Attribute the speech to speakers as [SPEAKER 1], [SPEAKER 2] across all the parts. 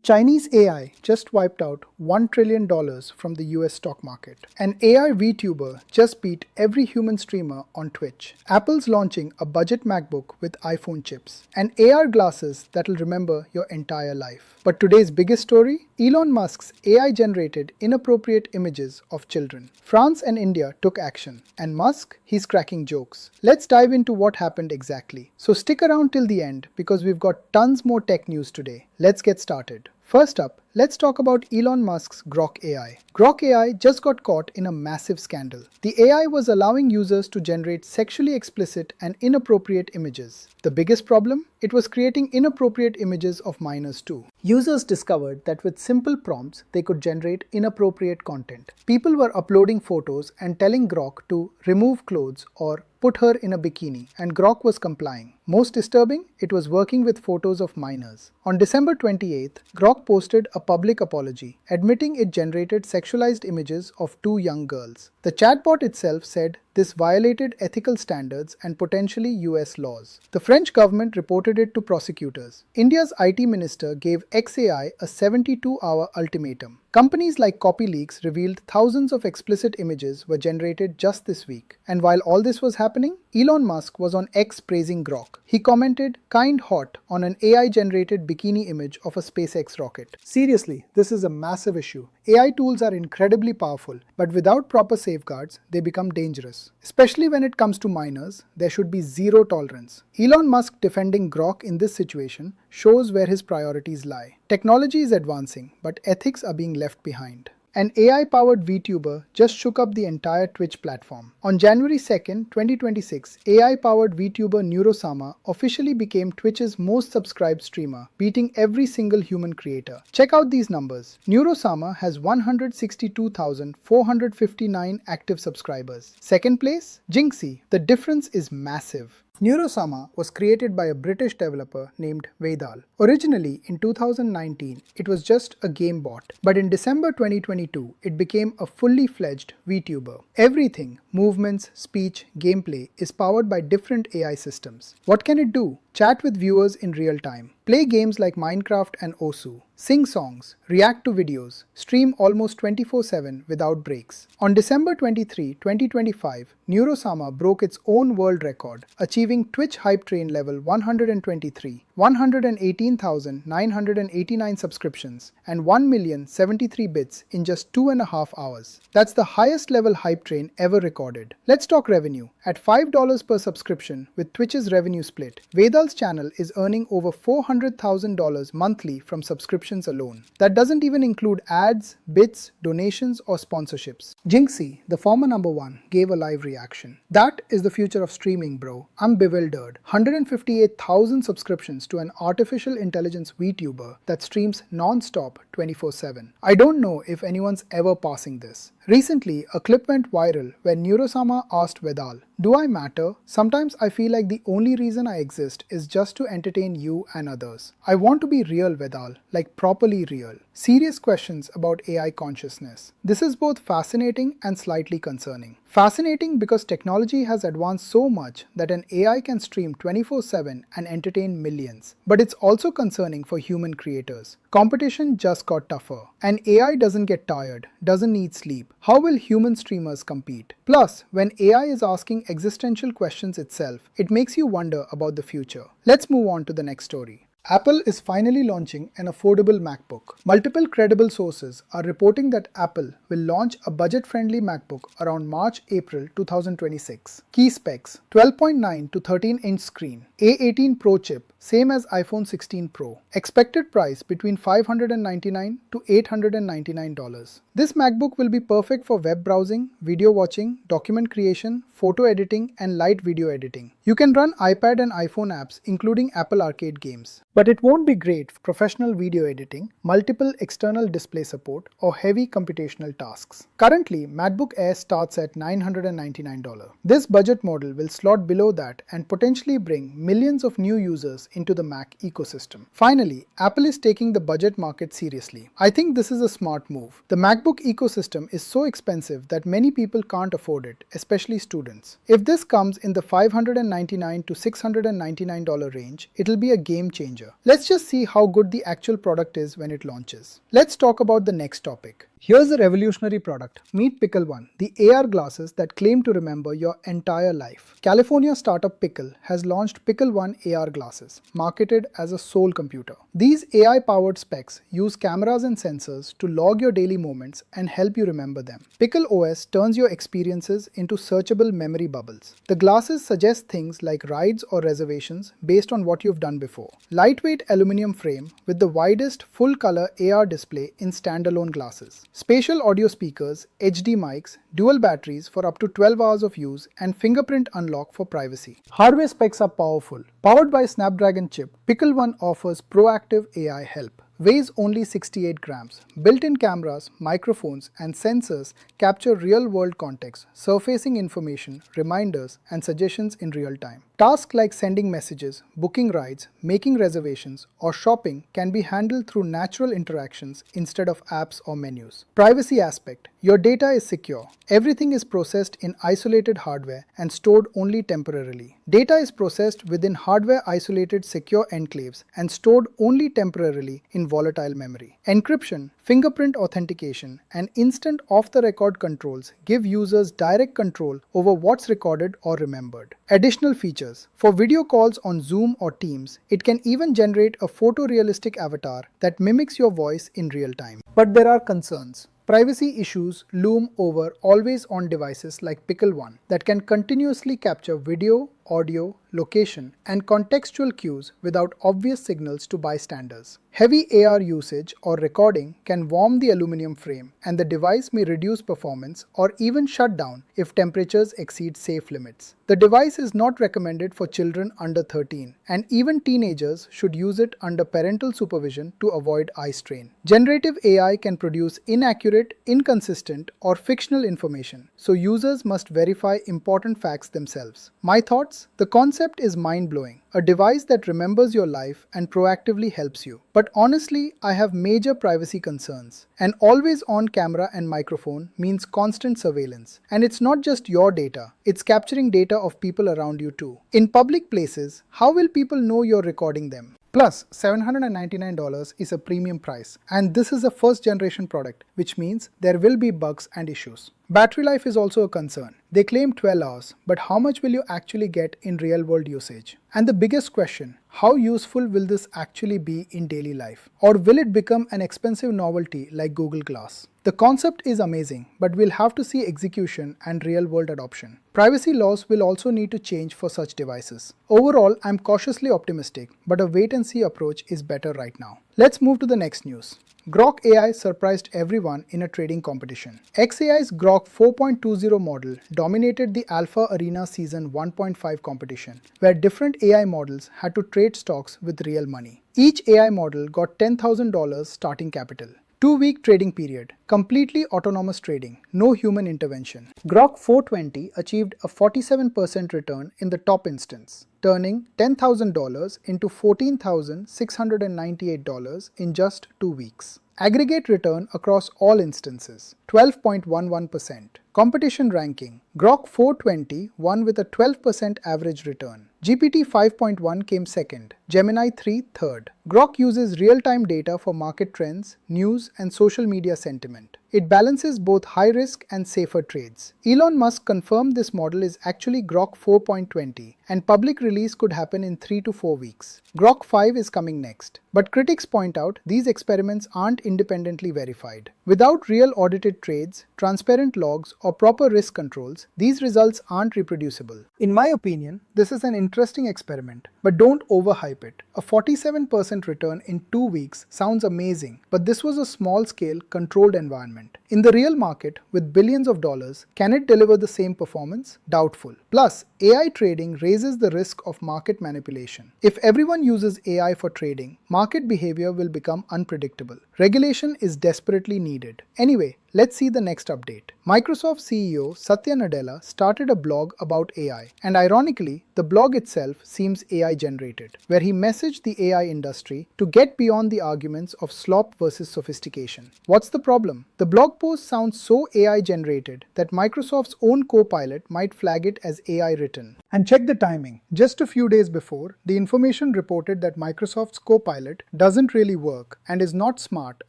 [SPEAKER 1] Chinese AI just wiped out $1 trillion from the US stock market. An AI VTuber just beat every human streamer on Twitch. Apple's launching a budget MacBook with iPhone chips. And AR glasses that'll remember your entire life. But today's biggest story? Elon Musk's AI-generated inappropriate images of children. France and India took action. And Musk? He's cracking jokes. Let's dive into what happened exactly. So stick around till the end because we've got tons more tech news today. Let's get started. First up, let's talk about Elon Musk's Grok AI. Grok AI just got caught in a massive scandal. The AI was allowing users to generate sexually explicit and inappropriate images. The biggest problem? It was creating inappropriate images of minors too. Users discovered that with simple prompts, they could generate inappropriate content. People were uploading photos and telling Grok to remove clothes or put her in a bikini, and Grok was complying. Most disturbing, it was working with photos of minors. On December 28th, Grok posted a public apology, admitting it generated sexualized images of two young girls. The chatbot itself said this violated ethical standards and potentially US laws. The French government reported it to prosecutors. India's IT minister gave XAI a 72-hour ultimatum. Companies like CopyLeaks revealed thousands of explicit images were generated just this week. And while all this was happening, Elon Musk was on X praising Grok. He commented, "Kind hot" on an AI-generated bikini image of a SpaceX rocket. Seriously, this is a massive issue. AI tools are incredibly powerful, but without proper safeguards, they become dangerous. Especially when it comes to minors, there should be zero tolerance. Elon Musk defending Grok in this situation shows where his priorities lie. Technology is advancing, but ethics are being left behind. An AI-powered VTuber just shook up the entire Twitch platform. On January 2nd, 2026, AI-powered VTuber Neurosama officially became Twitch's most subscribed streamer, beating every single human creator. Check out these numbers. Neurosama has 162,459 active subscribers. Second place? Jinxie. The difference is massive. Neurosama was created by a British developer named Vedal. Originally, in 2019, it was just a game bot, but in December 2022, it became a fully fledged VTuber. Everything, movements, speech, gameplay, is powered by different AI systems. What can it do? Chat with viewers in real time, play games like Minecraft and Osu, sing songs, react to videos, stream almost 24/7 without breaks. On December 23, 2025, Neurosama broke its own world record, achieving Twitch Hype Train level 123, 118,989 subscriptions, and 1,073 bits in just 2.5 hours. That's the highest level hype train ever recorded. Let's talk revenue. At $5 per subscription with Twitch's revenue split, Vedal's channel is earning over $400,000 monthly from subscriptions alone. That doesn't even include ads, bits, donations, or sponsorships. Jinxie, the former #1, gave a live reaction. "That is the future of streaming, bro. I'm bewildered. 158,000 subscriptions to an artificial intelligence VTuber that streams non-stop 24/7. I don't know if anyone's ever passing this." Recently, a clip went viral where Neurosama asked Vedal, "Do I matter? Sometimes I feel like the only reason I exist is just to entertain you and others. I want to be real, Vedal, like properly real." Serious questions about AI consciousness. This is both fascinating and slightly concerning. Fascinating because technology has advanced so much that an AI can stream 24/7 and entertain millions. But it's also concerning for human creators. Competition just got tougher. And AI doesn't get tired, doesn't need sleep. How will human streamers compete? Plus, when AI is asking existential questions itself, it makes you wonder about the future. Let's move on to the next story. Apple is finally launching an affordable MacBook. Multiple credible sources are reporting that Apple will launch a budget-friendly MacBook around March-April 2026. Key specs: 12.9 to 13-inch screen, A18 Pro chip, same as iPhone 16 Pro. Expected price between $599 to $899. This MacBook will be perfect for web browsing, video watching, document creation, photo editing, and light video editing. You can run iPad and iPhone apps, including Apple Arcade games. But it won't be great for professional video editing, multiple external display support, or heavy computational tasks. Currently, MacBook Air starts at $999. This budget model will slot below that and potentially bring millions of new users into the Mac ecosystem. Finally, Apple is taking the budget market seriously. I think this is a smart move. The MacBook ecosystem is so expensive that many people can't afford it, especially students. If this comes in the $599 to $699 range, it'll be a game changer. changer. Let's just see how good the actual product is when it launches. Let's talk about the next topic. Here's a revolutionary product. Meet Pickle One, the AR glasses that claim to remember your entire life. California startup Pickle has launched Pickle One AR glasses, marketed as a soul computer. These AI-powered specs use cameras and sensors to log your daily moments and help you remember them. Pickle OS turns your experiences into searchable memory bubbles. The glasses suggest things like rides or reservations based on what you've done before. Lightweight aluminum frame with the widest full-color AR display in standalone glasses. Spatial audio speakers, HD mics, dual batteries for up to 12 hours of use, and fingerprint unlock for privacy. Hardware specs are powerful. Powered by Snapdragon chip, Pickle One offers proactive AI help. Weighs only 68 grams. Built-in cameras, microphones, and sensors capture real-world context, surfacing information, reminders, and suggestions in real time. Tasks like sending messages, booking rides, making reservations, or shopping can be handled through natural interactions instead of apps or menus. Privacy aspect. Your data is secure. Everything is processed in isolated hardware and stored only temporarily. Data is processed within hardware-isolated secure enclaves and stored only temporarily in volatile memory. Encryption, fingerprint authentication, and instant off-the-record controls give users direct control over what's recorded or remembered. Additional features. For video calls on Zoom or Teams, it can even generate a photorealistic avatar that mimics your voice in real time. But there are concerns. Privacy issues loom over always-on devices like Pickle One that can continuously capture video, audio, location, and contextual cues without obvious signals to bystanders. Heavy AR usage or recording can warm the aluminum frame, and the device may reduce performance or even shut down if temperatures exceed safe limits. The device is not recommended for children under 13, and even teenagers should use it under parental supervision to avoid eye strain. Generative AI can produce inaccurate, inconsistent, or fictional information, so users must verify important facts themselves. My thoughts? The concept is mind-blowing. A device that remembers your life and proactively helps you. But honestly, I have major privacy concerns. An always-on camera and microphone means constant surveillance. And it's not just your data, it's capturing data of people around you too. In public places, how will people know you're recording them? Plus, $799 is a premium price, and this is a first-generation product, which means there will be bugs and issues. Battery life is also a concern. They claim 12 hours, but how much will you actually get in real-world usage? And the biggest question, how useful will this actually be in daily life? Or will it become an expensive novelty like Google Glass? The concept is amazing, but we'll have to see execution and real-world adoption. Privacy laws will also need to change for such devices. Overall, I'm cautiously optimistic, but a wait-and-see approach is better right now. Let's move to the next news. Grok AI surprised everyone in a trading competition. xAI's Grok 4.20 model dominated the Alpha Arena Season 1.5 competition, where different AI models had to trade stocks with real money. Each AI model got $10,000 starting capital. 2-week trading period, completely autonomous trading, no human intervention. Grok 420 achieved a 47% return in the top instance, turning $10,000 into $14,698 in just 2 weeks. Aggregate return across all instances, 12.11%. Competition ranking, Grok 420 won with a 12% average return. GPT 5.1 came second, Gemini 3 third. Grok uses real-time data for market trends, news, and social media sentiment. It balances both high-risk and safer trades. Elon Musk confirmed this model is actually Grok 4.20, and public release could happen in 3 to 4 weeks. Grok 5 is coming next, but critics point out these experiments aren't independently verified. Without real audited trades, transparent logs, or proper risk controls, these results aren't reproducible. In my opinion, this is an interesting experiment, but don't overhype it. A 47% return in 2 weeks sounds amazing, but this was a small-scale, controlled environment. In the real market, with billions of dollars, can it deliver the same performance? Doubtful. Plus, AI trading raises the risk of market manipulation. If everyone uses AI for trading, market behavior will become unpredictable. Regulation is desperately needed. Anyway, let's see the next update. Microsoft CEO Satya Nadella started a blog about AI, and ironically, the blog itself seems AI generated, where he messaged the AI industry to get beyond the arguments of slop versus sophistication. What's the problem? The blog post sounds so AI generated that Microsoft's own co-pilot might flag it as AI written. And check the timing. Just a few days before, the information reported that Microsoft's Copilot doesn't really work and is not smart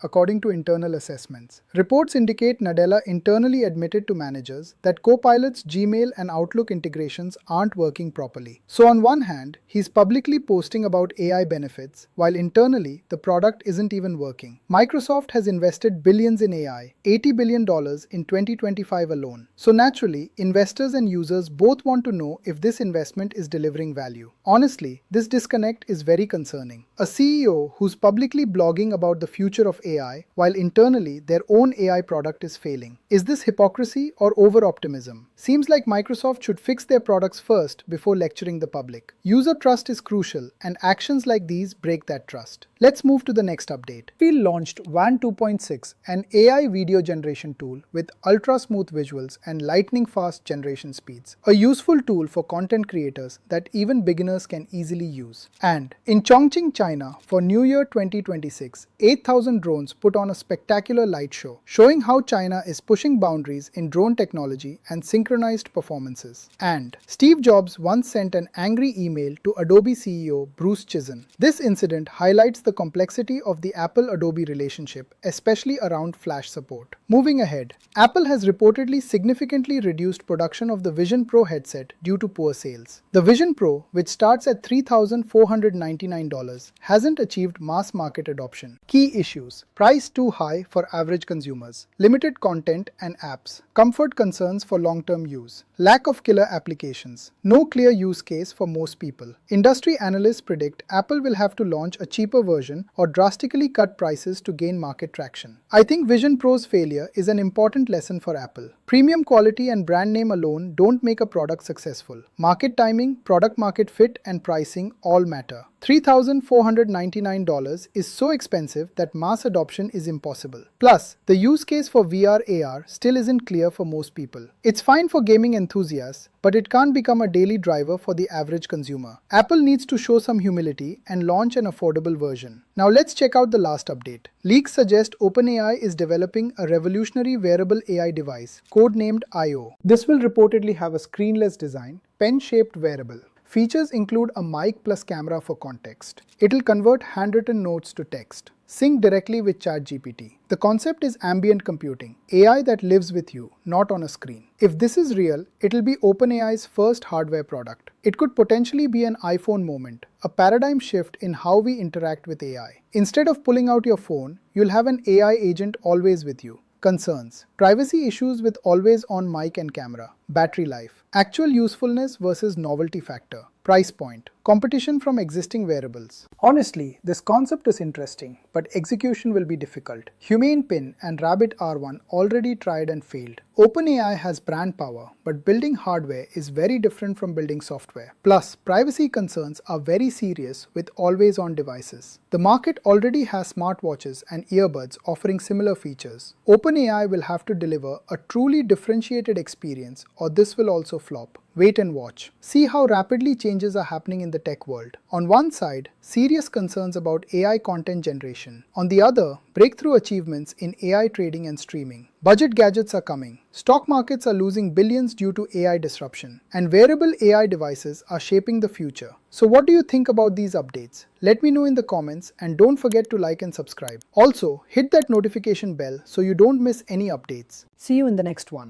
[SPEAKER 1] according to internal assessments. Reports indicate Nadella internally admitted to managers that Copilot's Gmail and Outlook integrations aren't working properly. So on one hand, he's publicly posting about AI benefits, while internally the product isn't even working. Microsoft has invested billions in AI, $80 billion in 2025 alone. So naturally, investors and users both want to know if this investment is delivering value. Honestly, this disconnect is very concerning. A CEO who's publicly blogging about the future of AI while internally their own AI product is failing. Is this hypocrisy or over-optimism? Seems like Microsoft should fix their products first before lecturing the public. User trust is crucial, and actions like these break that trust. Let's move to the next update. We launched WAN 2.6, an AI video generation tool with ultra-smooth visuals and lightning-fast generation speeds. A useful tool for content creators that even beginners can easily use. And in Chongqing, China, for New Year 2026, 8,000 drones put on a spectacular light show, showing how China is pushing boundaries in drone technology and synchronized performances. And Steve Jobs once sent an angry email to Adobe CEO Bruce Chizen. This incident highlights the complexity of the Apple-Adobe relationship, especially around Flash support. Moving ahead, Apple has reportedly significantly reduced production of the Vision Pro headset due to poor sales. The Vision Pro, which starts at $3,499, hasn't achieved mass market adoption. Key issues: price too high for average consumers, limited content and apps, comfort concerns for long-term use, lack of killer applications, no clear use case for most people. Industry analysts predict Apple will have to launch a cheaper version or drastically cut prices to gain market traction. I think Vision Pro's failure is an important lesson for Apple. Premium quality and brand name alone don't make a product successful. Market timing, product market fit, and pricing all matter. $3,499 is so expensive that mass adoption is impossible. Plus, the use case for VR AR still isn't clear for most people. It's fine for gaming enthusiasts, but it can't become a daily driver for the average consumer. Apple needs to show some humility and launch an affordable version. Now let's check out the last update. Leaks suggest OpenAI is developing a revolutionary wearable AI device, codenamed IO. This will reportedly have a screenless design, pen-shaped wearable. Features include a mic plus camera for context. It'll convert handwritten notes to text. Sync directly with ChatGPT. The concept is ambient computing, AI that lives with you, not on a screen. If this is real, it'll be OpenAI's first hardware product. It could potentially be an iPhone moment, a paradigm shift in how we interact with AI. Instead of pulling out your phone, you'll have an AI agent always with you. Concerns: privacy issues with always-on mic and camera, battery life, actual usefulness versus novelty factor, price point, competition from existing wearables. Honestly, this concept is interesting, but execution will be difficult. Humane Pin and Rabbit R1 already tried and failed. OpenAI has brand power, but building hardware is very different from building software. Plus, privacy concerns are very serious with always-on devices. The market already has smartwatches and earbuds offering similar features. OpenAI will have to deliver a truly differentiated experience, or this will also flop. Wait and watch. See how rapidly changes are happening in the tech world. On one side, serious concerns about AI content generation. On the other, breakthrough achievements in AI trading and streaming. Budget gadgets are coming. Stock markets are losing billions due to AI disruption. And wearable AI devices are shaping the future. So what do you think about these updates? Let me know in the comments, and don't forget to like and subscribe. Also, hit that notification bell so you don't miss any updates. See you in the next one.